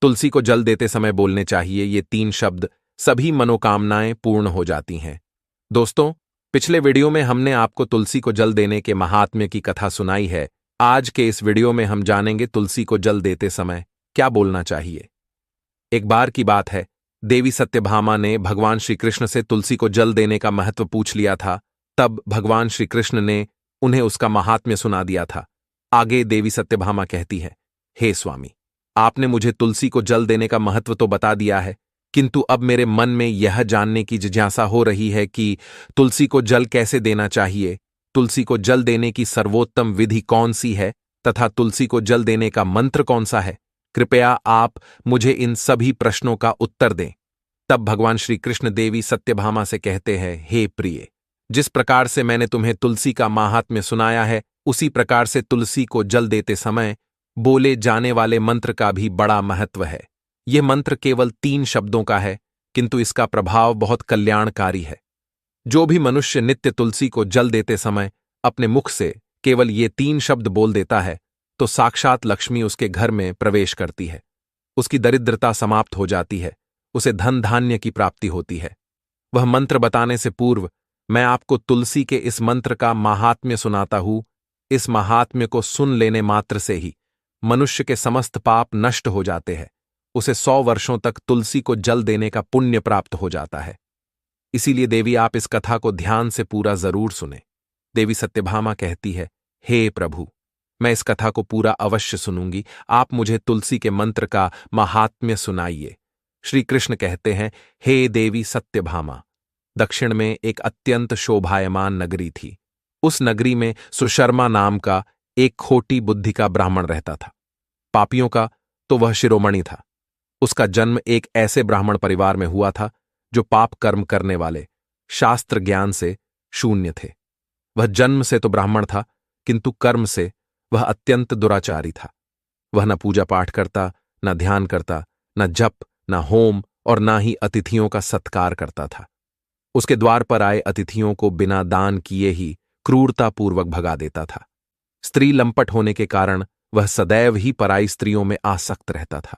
तुलसी को जल देते समय बोलने चाहिए ये 3 शब्द, सभी मनोकामनाएं पूर्ण हो जाती हैं। दोस्तों, पिछले वीडियो में हमने आपको तुलसी को जल देने के महात्म्य की कथा सुनाई है। आज के इस वीडियो में हम जानेंगे तुलसी को जल देते समय क्या बोलना चाहिए। एक बार की बात है, देवी सत्यभामा ने भगवान श्री कृष्ण से तुलसी को जल देने का महत्व पूछ लिया था। तब भगवान श्री कृष्ण ने उन्हें उसका महात्म्य सुना दिया था। आगे देवी सत्यभामा कहती है, हे स्वामी, आपने मुझे तुलसी को जल देने का महत्व तो बता दिया है, किंतु अब मेरे मन में यह जानने की जिज्ञासा हो रही है कि तुलसी को जल कैसे देना चाहिए, तुलसी को जल देने की सर्वोत्तम विधि कौन सी है तथा तुलसी को जल देने का मंत्र कौन सा है। कृपया आप मुझे इन सभी प्रश्नों का उत्तर दें। तब भगवान श्री कृष्ण देवी सत्यभामा से कहते हैं, हे प्रिय, जिस प्रकार से मैंने तुम्हें तुलसी का माहात्म्य सुनाया है, उसी प्रकार से तुलसी को जल देते समय बोले जाने वाले मंत्र का भी बड़ा महत्व है। यह मंत्र केवल 3 शब्दों का है, किंतु इसका प्रभाव बहुत कल्याणकारी है। जो भी मनुष्य नित्य तुलसी को जल देते समय अपने मुख से केवल ये 3 शब्द बोल देता है, तो साक्षात लक्ष्मी उसके घर में प्रवेश करती है। उसकी दरिद्रता समाप्त हो जाती है, उसे धन धान्य की प्राप्ति होती है। वह मंत्र बताने से पूर्व मैं आपको तुलसी के इस मंत्र का महात्म्य सुनाता हूं। इस महात्म्य को सुन लेने मात्र से ही मनुष्य के समस्त पाप नष्ट हो जाते हैं। उसे 100 वर्षों तक तुलसी को जल देने का पुण्य प्राप्त हो जाता है। इसीलिए देवी, आप इस कथा को ध्यान से पूरा जरूर सुने। देवी सत्यभामा कहती है, हे प्रभु, मैं इस कथा को पूरा अवश्य सुनूंगी, आप मुझे तुलसी के मंत्र का महात्म्य सुनाइए। श्री कृष्ण कहते हैं, हे देवी सत्यभामा, दक्षिण में एक अत्यंत शोभायमान नगरी थी। उस नगरी में सुशर्मा नाम का एक खोटी बुद्धि का ब्राह्मण रहता था। पापियों का तो वह शिरोमणि था। उसका जन्म एक ऐसे ब्राह्मण परिवार में हुआ था जो पाप कर्म करने वाले, शास्त्र ज्ञान से शून्य थे। वह जन्म से तो ब्राह्मण था, किंतु कर्म से वह अत्यंत दुराचारी था। वह न पूजा पाठ करता, न ध्यान करता, न जप, न होम और न ही अतिथियों का सत्कार करता था। उसके द्वार पर आए अतिथियों को बिना दान किए ही क्रूरतापूर्वक भगा देता था। स्त्री लंपट होने के कारण वह सदैव ही पराई स्त्रियों में आसक्त रहता था।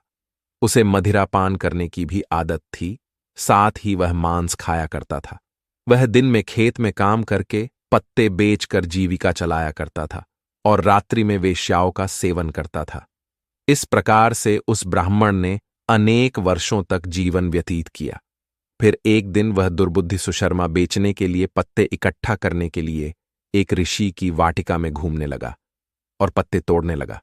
उसे मदिरा पान करने की भी आदत थी, साथ ही वह मांस खाया करता था। वह दिन में खेत में काम करके पत्ते बेचकर जीविका चलाया करता था और रात्रि में वेश्याओं का सेवन करता था। इस प्रकार से उस ब्राह्मण ने अनेक वर्षों तक जीवन व्यतीत किया। फिर एक दिन वह दुर्बुद्धि सुशर्मा बेचने के लिए पत्ते इकट्ठा करने के लिए एक ऋषि की वाटिका में घूमने लगा और पत्ते तोड़ने लगा।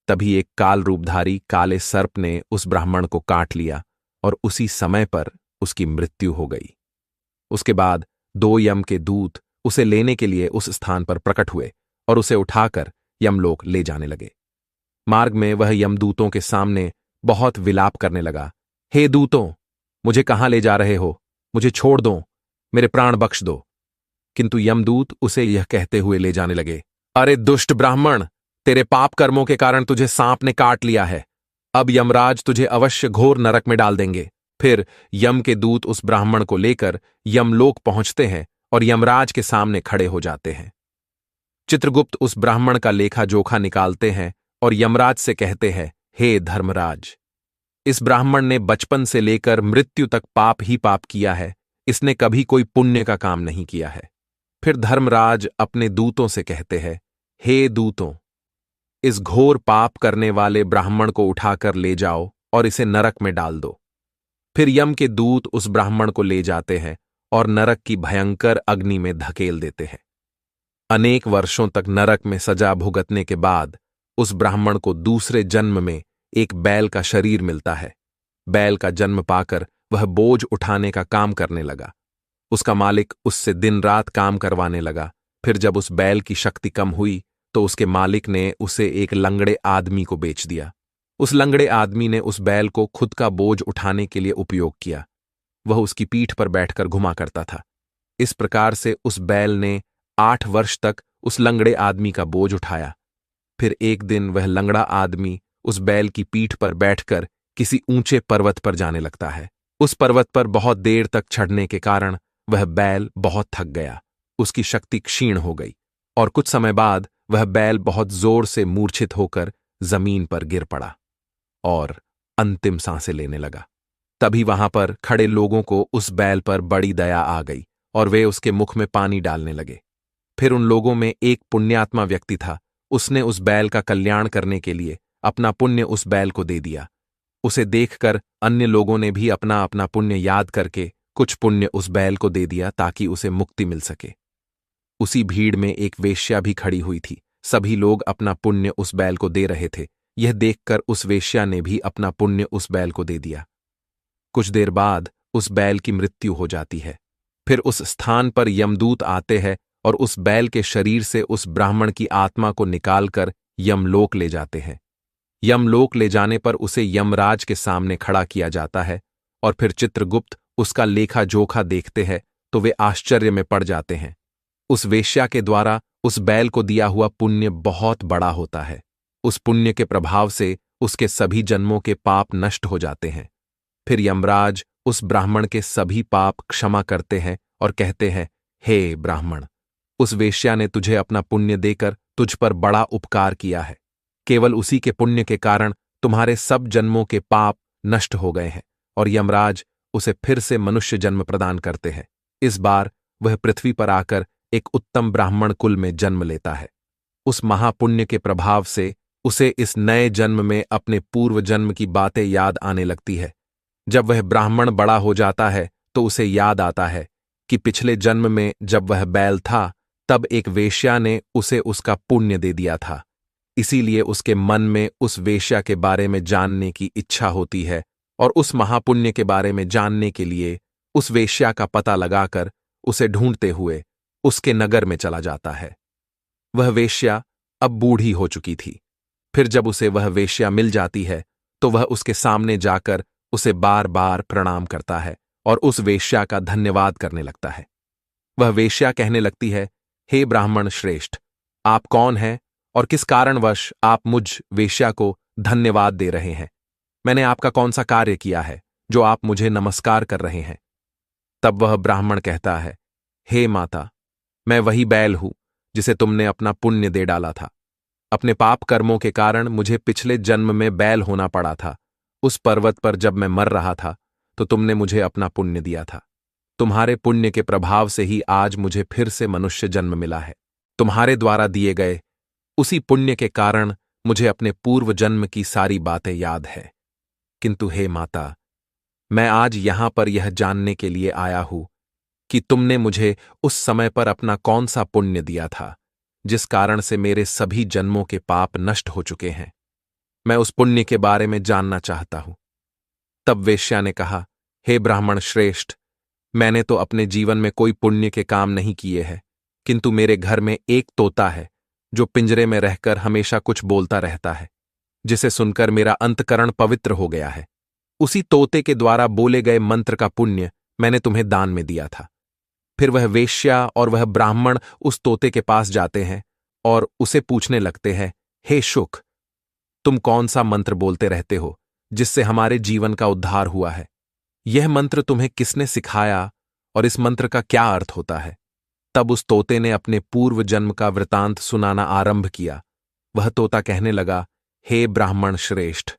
तभी एक काल रूपधारी काले सर्प ने उस ब्राह्मण को काट लिया और उसी समय पर उसकी मृत्यु हो गई। उसके बाद 2 यम के दूत उसे लेने के लिए उस स्थान पर प्रकट हुए और उसे उठाकर यमलोक ले जाने लगे। मार्ग में वह यमदूतों के सामने बहुत विलाप करने लगा, हे दूतों, मुझे कहां ले जा रहे हो? मुझे छोड़ दो, मेरे प्राण बख्श दो। किंतु यमदूत उसे यह कहते हुए ले जाने लगे, अरे दुष्ट ब्राह्मण, तेरे पाप कर्मों के कारण तुझे सांप ने काट लिया है। अब यमराज तुझे अवश्य घोर नरक में डाल देंगे। फिर यम के दूत उस ब्राह्मण को लेकर यमलोक पहुंचते हैं और यमराज के सामने खड़े हो जाते हैं। चित्रगुप्त उस ब्राह्मण का लेखा जोखा निकालते हैं और यमराज से कहते हैं, हे धर्मराज, इस ब्राह्मण ने बचपन से लेकर मृत्यु तक पाप ही पाप किया है, इसने कभी कोई पुण्य का काम नहीं किया है। फिर धर्मराज अपने दूतों से कहते हैं, हे दूतों, इस घोर पाप करने वाले ब्राह्मण को उठाकर ले जाओ और इसे नरक में डाल दो। फिर यम के दूत उस ब्राह्मण को ले जाते हैं और नरक की भयंकर अग्नि में धकेल देते हैं। अनेक वर्षों तक नरक में सजा भुगतने के बाद उस ब्राह्मण को दूसरे जन्म में एक बैल का शरीर मिलता है। बैल का जन्म पाकर वह बोझ उठाने का काम करने लगा। उसका मालिक उससे दिन रात काम करवाने लगा। फिर जब उस बैल की शक्ति कम हुई तो उसके मालिक ने उसे एक लंगड़े आदमी को बेच दिया। उस लंगड़े आदमी ने उस बैल को खुद का बोझ उठाने के लिए उपयोग किया। वह उसकी पीठ पर बैठकर घुमा करता था। इस प्रकार से उस बैल ने 8 वर्ष तक उस लंगड़े आदमी का बोझ उठाया। फिर एक दिन वह लंगड़ा आदमी उस बैल की पीठ पर बैठकर किसी ऊंचे पर्वत पर जाने लगता है। उस पर्वत पर बहुत देर तक चढ़ने के कारण वह बैल बहुत थक गया, उसकी शक्ति क्षीण हो गई और कुछ समय बाद वह बैल बहुत जोर से मूर्छित होकर जमीन पर गिर पड़ा और अंतिम सांसें लेने लगा। तभी वहां पर खड़े लोगों को उस बैल पर बड़ी दया आ गई और वे उसके मुख में पानी डालने लगे। फिर उन लोगों में एक पुण्यात्मा व्यक्ति था। उसने उस बैल का कल्याण करने के लिए अपना पुण्य उस बैल को दे दिया। उसे देखकर अन्य लोगों ने भी अपना अपना पुण्य याद करके कुछ पुण्य उस बैल को दे दिया ताकि उसे मुक्ति मिल सके। उसी भीड़ में एक वेश्या भी खड़ी हुई थी। सभी लोग अपना पुण्य उस बैल को दे रहे थे। यह देखकर उस वेश्या ने भी अपना पुण्य उस बैल को दे दिया। कुछ देर बाद उस बैल की मृत्यु हो जाती है। फिर उस स्थान पर यमदूत आते हैं और उस बैल के शरीर से उस ब्राह्मण की आत्मा को निकालकर यमलोक ले जाते हैं। यमलोक ले जाने पर उसे यमराज के सामने खड़ा किया जाता है और फिर चित्रगुप्त उसका लेखा जोखा देखते हैं तो वे आश्चर्य में पड़ जाते हैं। उस वेश्या के द्वारा उस बैल को दिया हुआ पुण्य बहुत बड़ा होता है। उस पुण्य के प्रभाव से उसके सभी जन्मों के पाप नष्ट हो जाते हैं। फिर यमराज उस ब्राह्मण के सभी पाप क्षमा करते हैं और कहते हैं, हे ब्राह्मण, उस वेश्या ने तुझे अपना पुण्य देकर तुझ पर बड़ा उपकार किया है। केवल उसी के पुण्य के कारण तुम्हारे सब जन्मों के पाप नष्ट हो गए हैं और यमराज उसे फिर से मनुष्य जन्म प्रदान करते हैं। इस बार वह पृथ्वी पर आकर एक उत्तम ब्राह्मण कुल में जन्म लेता है। उस महापुण्य के प्रभाव से उसे इस नए जन्म में अपने पूर्व जन्म की बातें याद आने लगती है। जब वह ब्राह्मण बड़ा हो जाता है तो उसे याद आता है कि पिछले जन्म में जब वह बैल था तब एक वेश्या ने उसे उसका पुण्य दे दिया था। इसीलिए उसके मन में उस वेश्या के बारे में जानने की इच्छा होती है और उस महापुण्य के बारे में जानने के लिए उस वेश्या का पता लगाकर उसे ढूंढते हुए उसके नगर में चला जाता है। वह वेश्या अब बूढ़ी हो चुकी थी। फिर जब उसे वह वेश्या मिल जाती है तो वह उसके सामने जाकर उसे बार बार प्रणाम करता है और उस वेश्या का धन्यवाद करने लगता है। वह वेश्या कहने लगती है, हे ब्राह्मण श्रेष्ठ, आप कौन हैं और किस कारणवश आप मुझ वेश्या को धन्यवाद दे रहे हैं? मैंने आपका कौन सा कार्य किया है जो आप मुझे नमस्कार कर रहे हैं? तब वह ब्राह्मण कहता है, हे माता, मैं वही बैल हूं जिसे तुमने अपना पुण्य दे डाला था। अपने पाप कर्मों के कारण मुझे पिछले जन्म में बैल होना पड़ा था। उस पर्वत पर जब मैं मर रहा था तो तुमने मुझे अपना पुण्य दिया था। तुम्हारे पुण्य के प्रभाव से ही आज मुझे फिर से मनुष्य जन्म मिला है। तुम्हारे द्वारा दिए गए उसी पुण्य के कारण मुझे अपने पूर्व जन्म की सारी बातें याद है। किंतु हे माता, मैं आज यहां पर यह जानने के लिए आया हूं कि तुमने मुझे उस समय पर अपना कौन सा पुण्य दिया था जिस कारण से मेरे सभी जन्मों के पाप नष्ट हो चुके हैं। मैं उस पुण्य के बारे में जानना चाहता हूं। तब वेश्या ने कहा, हे ब्राह्मण श्रेष्ठ, मैंने तो अपने जीवन में कोई पुण्य के काम नहीं किए हैं, किंतु मेरे घर में एक तोता है जो पिंजरे में रहकर हमेशा कुछ बोलता रहता है, जिसे सुनकर मेरा अंतकरण पवित्र हो गया है। उसी तोते के द्वारा बोले गए मंत्र का पुण्य मैंने तुम्हें दान में दिया था। फिर वह वेश्या और वह ब्राह्मण उस तोते के पास जाते हैं और उसे पूछने लगते हैं, हे शुक, तुम कौन सा मंत्र बोलते रहते हो जिससे हमारे जीवन का उद्धार हुआ है? यह मंत्र तुम्हें किसने सिखाया और इस मंत्र का क्या अर्थ होता है? तब उस तोते ने अपने पूर्व जन्म का वृतांत सुनाना आरंभ किया। वह तोता कहने लगा, हे ब्राह्मण श्रेष्ठ,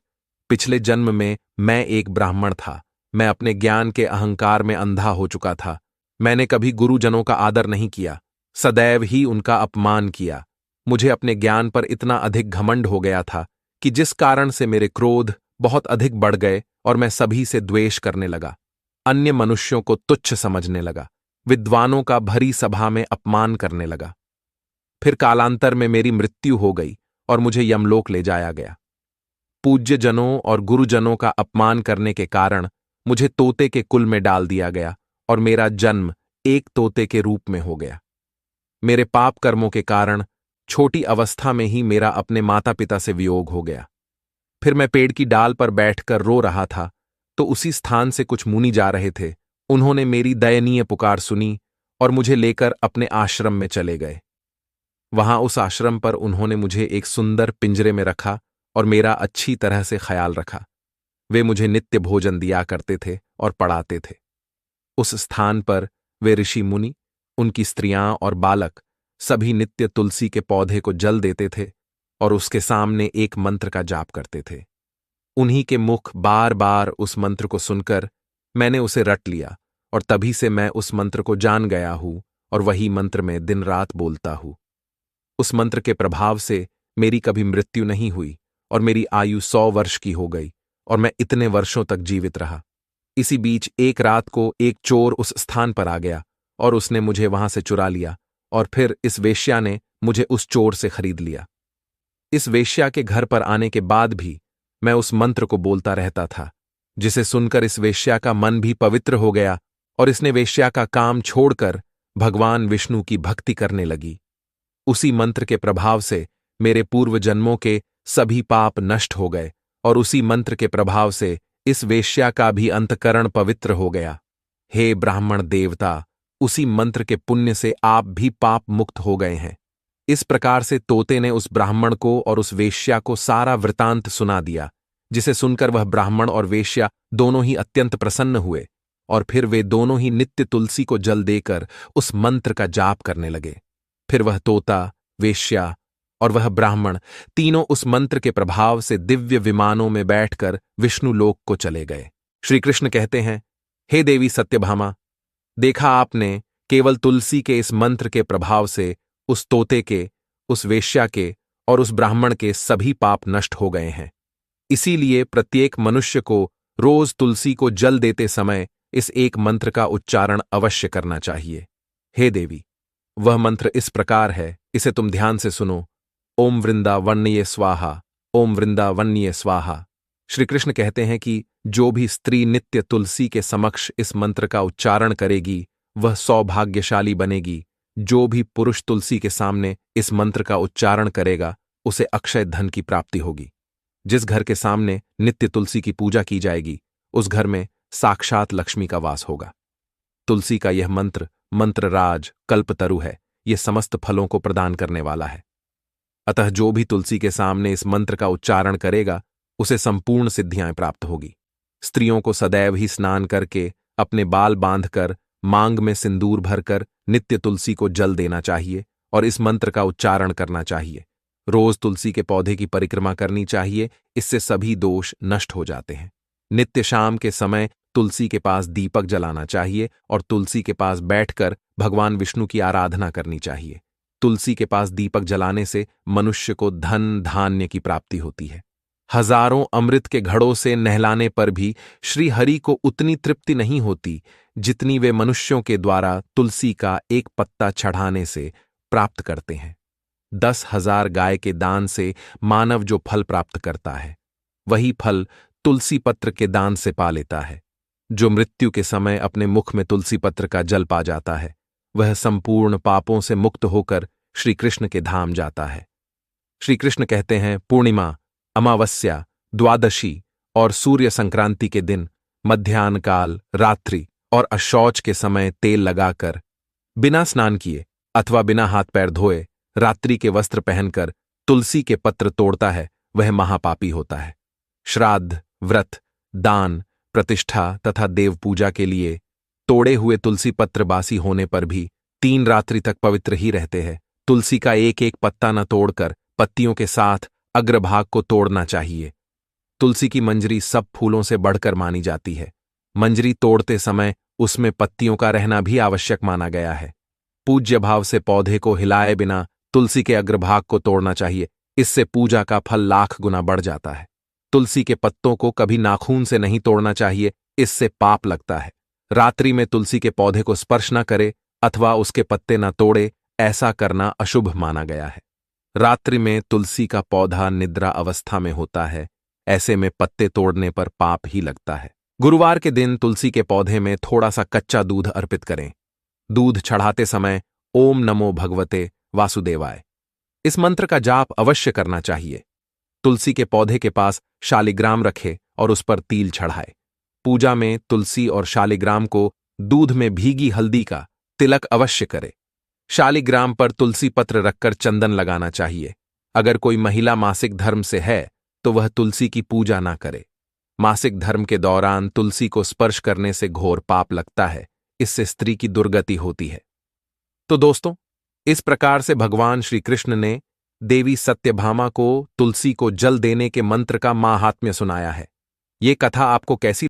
पिछले जन्म में मैं एक ब्राह्मण था। मैं अपने ज्ञान के अहंकार में अंधा हो चुका था। मैंने कभी गुरुजनों का आदर नहीं किया, सदैव ही उनका अपमान किया। मुझे अपने ज्ञान पर इतना अधिक घमंड हो गया था कि जिस कारण से मेरे क्रोध बहुत अधिक बढ़ गए और मैं सभी से द्वेष करने लगा, अन्य मनुष्यों को तुच्छ समझने लगा, विद्वानों का भरी सभा में अपमान करने लगा। फिर कालांतर में मेरी मृत्यु हो गई और मुझे यमलोक ले जाया गया। पूज्य जनों और गुरुजनों का अपमान करने के कारण मुझे तोते के कुल में डाल दिया गया और मेरा जन्म एक तोते के रूप में हो गया। मेरे पाप कर्मों के कारण छोटी अवस्था में ही मेरा अपने माता पिता से वियोग हो गया। फिर मैं पेड़ की डाल पर बैठकर रो रहा था तो उसी स्थान से कुछ मुनि जा रहे थे। उन्होंने मेरी दयनीय पुकार सुनी और मुझे लेकर अपने आश्रम में चले गए। वहां उस आश्रम पर उन्होंने मुझे एक सुंदर पिंजरे में रखा और मेरा अच्छी तरह से ख्याल रखा। वे मुझे नित्य भोजन दिया करते थे और पढ़ाते थे। उस स्थान पर वे ऋषि मुनि, उनकी स्त्रियां और बालक सभी नित्य तुलसी के पौधे को जल देते थे और उसके सामने एक मंत्र का जाप करते थे। उन्हीं के मुख बार बार उस मंत्र को सुनकर मैंने उसे रट लिया और तभी से मैं उस मंत्र को जान गया हूं और वही मंत्र में दिन रात बोलता हूं। उस मंत्र के प्रभाव से मेरी कभी मृत्यु नहीं हुई और मेरी आयु 100 वर्ष की हो गई और मैं इतने वर्षों तक जीवित रहा। इसी बीच एक रात को एक चोर उस स्थान पर आ गया और उसने मुझे वहां से चुरा लिया और फिर इस वेश्या ने मुझे उस चोर से खरीद लिया। इस वेश्या के घर पर आने के बाद भी मैं उस मंत्र को बोलता रहता था, जिसे सुनकर इस वेश्या का मन भी पवित्र हो गया और इसने वेश्या का काम छोड़कर भगवान विष्णु की भक्ति करने लगी। उसी मंत्र के प्रभाव से मेरे पूर्व जन्मों के सभी पाप नष्ट हो गए और उसी मंत्र के प्रभाव से इस वेश्या का भी अंतकरण पवित्र हो गया। हे ब्राह्मण देवता, उसी मंत्र के पुण्य से आप भी पाप मुक्त हो गए हैं। इस प्रकार से तोते ने उस ब्राह्मण को और उस वेश्या को सारा वृतांत सुना दिया, जिसे सुनकर वह ब्राह्मण और वेश्या दोनों ही अत्यंत प्रसन्न हुए और फिर वे दोनों ही नित्य तुलसी को जल देकर उस मंत्र का जाप करने लगे। फिर वह तोता, वेश्या और वह ब्राह्मण तीनों उस मंत्र के प्रभाव से दिव्य विमानों में बैठकर विष्णु लोक को चले गए। श्री कृष्ण कहते हैं, हे देवी सत्यभामा, देखा आपने, केवल तुलसी के इस मंत्र के प्रभाव से उस तोते के, उस वेश्या के और उस ब्राह्मण के सभी पाप नष्ट हो गए हैं। इसीलिए प्रत्येक मनुष्य को रोज तुलसी को जल देते समय इस एक मंत्र का उच्चारण अवश्य करना चाहिए। हे देवी, वह मंत्र इस प्रकार है, इसे तुम ध्यान से सुनो। ओम वृंदावन्ये स्वाहा, ओम वृंदावन्ये स्वाहा। श्री कृष्ण कहते हैं कि जो भी स्त्री नित्य तुलसी के समक्ष इस मंत्र का उच्चारण करेगी वह सौभाग्यशाली बनेगी। जो भी पुरुष तुलसी के सामने इस मंत्र का उच्चारण करेगा उसे अक्षय धन की प्राप्ति होगी। जिस घर के सामने नित्य तुलसी की पूजा की जाएगी उस घर में साक्षात लक्ष्मी का वास होगा। तुलसी का यह मंत्र मंत्रराज कल्पतरु है, यह समस्त फलों को प्रदान करने वाला है। अतः जो भी तुलसी के सामने इस मंत्र का उच्चारण करेगा उसे संपूर्ण सिद्धियां प्राप्त होगी। स्त्रियों को सदैव ही स्नान करके, अपने बाल बांधकर, मांग में सिंदूर भरकर नित्य तुलसी को जल देना चाहिए और इस मंत्र का उच्चारण करना चाहिए। रोज तुलसी के पौधे की परिक्रमा करनी चाहिए, इससे सभी दोष नष्ट हो जाते हैं। नित्य शाम के समय तुलसी के पास दीपक जलाना चाहिए और तुलसी के पास बैठकर भगवान विष्णु की आराधना करनी चाहिए। तुलसी के पास दीपक जलाने से मनुष्य को धन धान्य की प्राप्ति होती है। हजारों अमृत के घड़ों से नहलाने पर भी श्री हरि को उतनी तृप्ति नहीं होती जितनी वे मनुष्यों के द्वारा तुलसी का एक पत्ता चढ़ाने से प्राप्त करते हैं। 10,000 गाय के दान से मानव जो फल प्राप्त करता है वही फल तुलसी पत्र के दान से पा लेता है। जो मृत्यु के समय अपने मुख में तुलसी पत्र का जल पा जाता है वह संपूर्ण पापों से मुक्त होकर श्री कृष्ण के धाम जाता है। श्री कृष्ण कहते हैं, पूर्णिमा, अमावस्या, द्वादशी और सूर्य संक्रांति के दिन मध्याह्न काल, रात्रि और अशौच के समय तेल लगाकर बिना स्नान किए अथवा बिना हाथ पैर धोए रात्रि के वस्त्र पहनकर तुलसी के पत्र तोड़ता है वह महापापी होता है। श्राद्ध, व्रत, दान, प्रतिष्ठा तथा देव पूजा के लिए तोड़े हुए तुलसी पत्र बासी होने पर भी 3 रात्रि तक पवित्र ही रहते हैं। तुलसी का एक एक पत्ता न तोड़कर पत्तियों के साथ अग्रभाग को तोड़ना चाहिए। तुलसी की मंजरी सब फूलों से बढ़कर मानी जाती है। मंजरी तोड़ते समय उसमें पत्तियों का रहना भी आवश्यक माना गया है। पूज्य भाव से पौधे को हिलाए बिना तुलसी के अग्रभाग को तोड़ना चाहिए, इससे पूजा का फल लाख गुना बढ़ जाता है। तुलसी के पत्तों को कभी नाखून से नहीं तोड़ना चाहिए, इससे पाप लगता है। रात्रि में तुलसी के पौधे को स्पर्श न करे अथवा उसके पत्ते न तोड़े, ऐसा करना अशुभ माना गया है। रात्रि में तुलसी का पौधा निद्रा अवस्था में होता है, ऐसे में पत्ते तोड़ने पर पाप ही लगता है। गुरुवार के दिन तुलसी के पौधे में थोड़ा सा कच्चा दूध अर्पित करें। दूध चढ़ाते समय ओम नमो भगवते वासुदेवाय इस मंत्र का जाप अवश्य करना चाहिए। तुलसी के पौधे के पास शालिग्राम रखे और उस पर तिल चढ़ाए। पूजा में तुलसी और शालिग्राम को दूध में भीगी हल्दी का तिलक अवश्य करे। शालिग्राम पर तुलसी पत्र रखकर चंदन लगाना चाहिए। अगर कोई महिला मासिक धर्म से है तो वह तुलसी की पूजा ना करे। मासिक धर्म के दौरान तुलसी को स्पर्श करने से घोर पाप लगता है, इससे स्त्री की दुर्गति होती है। तो दोस्तों, इस प्रकार से भगवान श्री कृष्ण ने देवी सत्यभामा को तुलसी को जल देने के मंत्र का माहात्म्य सुनाया है। ये कथा आपको कैसी